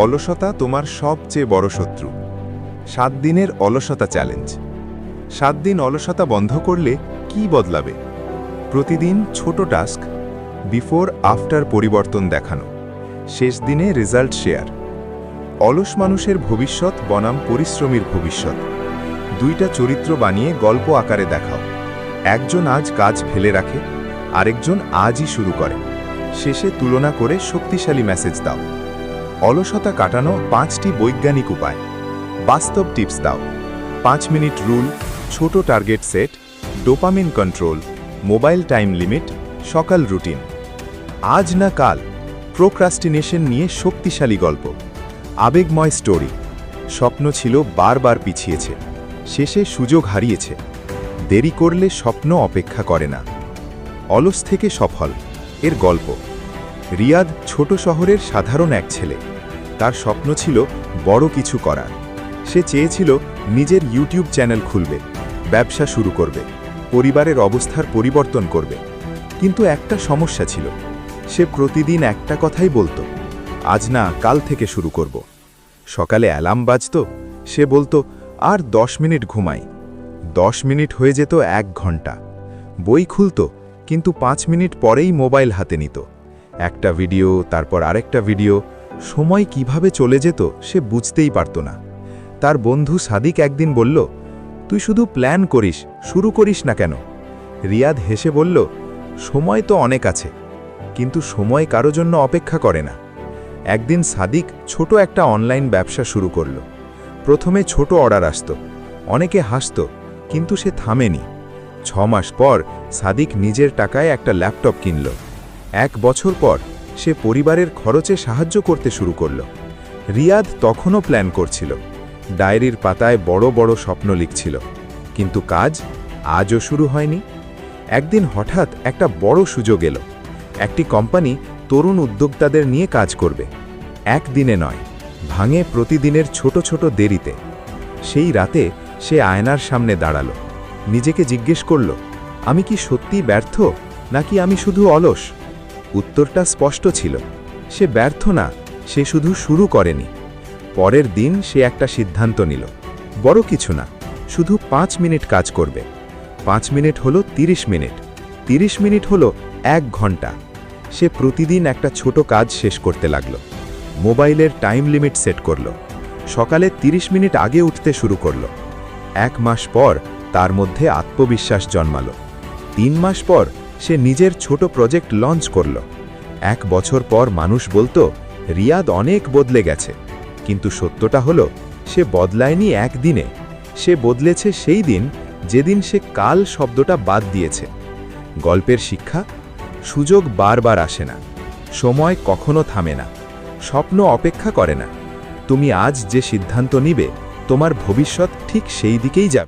অলসতা তোমার সবচেয়ে বড় শত্রু। 7 দিনের অলসতা চ্যালেঞ্জ। 7 দিন অলসতা বন্ধ করলে কি বদলাবে? প্রতিদিন ছোট টাস্ক, বিফোর আফটার পরিবর্তন দেখানো, শেষ দিনে রেজাল্ট শেয়ার। অলস মানুষের ভবিষ্যৎ বনাম পরিশ্রমীর ভবিষ্যৎ। 2টা চরিত্র বানিয়ে গল্প আকারে দেখাও। একজন আজ কাজ ফেলে রাখে, আরেকজন আজই শুরু করে। শেষে তুলনা করে শক্তিশালী মেসেজ দাও। অলসতা কাটানো 5টি বৈজ্ঞানিক উপায়। বাস্তব টিপস দাও। 5 মিনিট রুল, ছোট target set, dopamine control, mobile time limit, সকাল রুটিন। আজ না কাল, প্রোক্রাস্টিনেশন নিয়ে শক্তিশালী গল্প। আবেগময় স্টোরি। স্বপ্ন ছিল বারবার পিছিয়েছে, শেষে সুযোগ হারিয়েছে। দেরি করলে স্বপ্ন অপেক্ষা করে না। অলস থেকে সফল এর গল্প। রিয়াদ ছোট শহরের সাধারণ এক ছেলে। তার স্বপ্ন ছিল বড় কিছু করার। সে চেয়েছিল নিজের ইউটিউব চ্যানেল খুলবে, ব্যবসা শুরু করবে, পরিবারের অবস্থার পরিবর্তন করবে। কিন্তু একটা সমস্যা ছিল, সে প্রতিদিন একটা কথাই বলতো, আজ না কাল থেকে শুরু করব। সকালে অ্যালার্ম বাজত, সে বলতো আর 10 মিনিট ঘুমাই। 10 মিনিট হয়ে যেত 1 ঘন্টা। বই খুলত, কিন্তু 5 মিনিট পরেই মোবাইল হাতে নিত। একটা ভিডিও, তারপর আরেকটা ভিডিও। সময় কিভাবে চলে যেত সে বুঝতেই পারত না। তার বন্ধু সাদিক একদিন বলল, তুই শুধু প্ল্যান করিস, শুরু করিস না কেন? রিয়াদ হেসে বলল, সময় তো অনেক আছে, কিন্তু সময় কারো জন্য অপেক্ষা করে না। একদিন সাদিক ছোট একটা অনলাইন ব্যবসা শুরু করল। প্রথমে ছোট অর্ডার আসত, অনেকে হাসত, কিন্তু সে থামেনি। 6 মাস পর সাদিক নিজের টাকায় একটা ল্যাপটপ কিনল। 1 বছর পর সে পরিবারের খরচে সাহায্য করতে শুরু করল। রিয়াদ তখনও প্ল্যান করছিল, ডায়েরির পাতায় বড় বড় স্বপ্ন লিখছিল, কিন্তু কাজ আজও শুরু হয়নি। একদিন হঠাৎ একটা বড় সুযোগ এলো। একটি কোম্পানি তরুণ উদ্যোক্তাদের নিয়ে কাজ করবে। একদিনে নয়, ভাঙে প্রতিদিনের ছোট ছোট দেরিতে। সেই রাতে সে আয়নার সামনে দাঁড়ালো, নিজেকে জিজ্ঞেস করল, আমি কি সত্যি ব্যর্থ, নাকি আমি শুধু অলস? উত্তরটা স্পষ্ট ছিল, সে ব্যর্থ না, সে শুধু শুরু করেনি। পরের দিন সে একটা সিদ্ধান্ত নিল, বড় কিছু না, শুধু 5 মিনিট কাজ করবে। 5 মিনিট হলো 30 মিনিট, 30 মিনিট হলো 1 ঘন্টা। সে প্রতিদিন একটা ছোট কাজ শেষ করতে লাগল। মোবাইলের টাইম লিমিট সেট করল, সকালে 30 মিনিট আগে উঠতে শুরু করল। 1 মাস পর তার মধ্যে আত্মবিশ্বাস জন্মালো। 3 মাস পর সে নিজের ছোট প্রজেক্ট লঞ্চ করল। 1 বছর পর মানুষ বলতো, রিয়াদ অনেক বদলে গেছে। কিন্তু সত্যটা হলো, সে বদলায়নি একদিনে, সে বদলেছে সেই দিন যেদিন সে কাল শব্দটা বাদ দিয়েছে। গল্পের শিক্ষা, সুযোগ বারবার আসে না, সময় কখনো থামে না, স্বপ্ন অপেক্ষা করে না। তুমি আজ যে সিদ্ধান্ত নিবে, তোমার ভবিষ্যৎ ঠিক সেই দিকেই যাবে।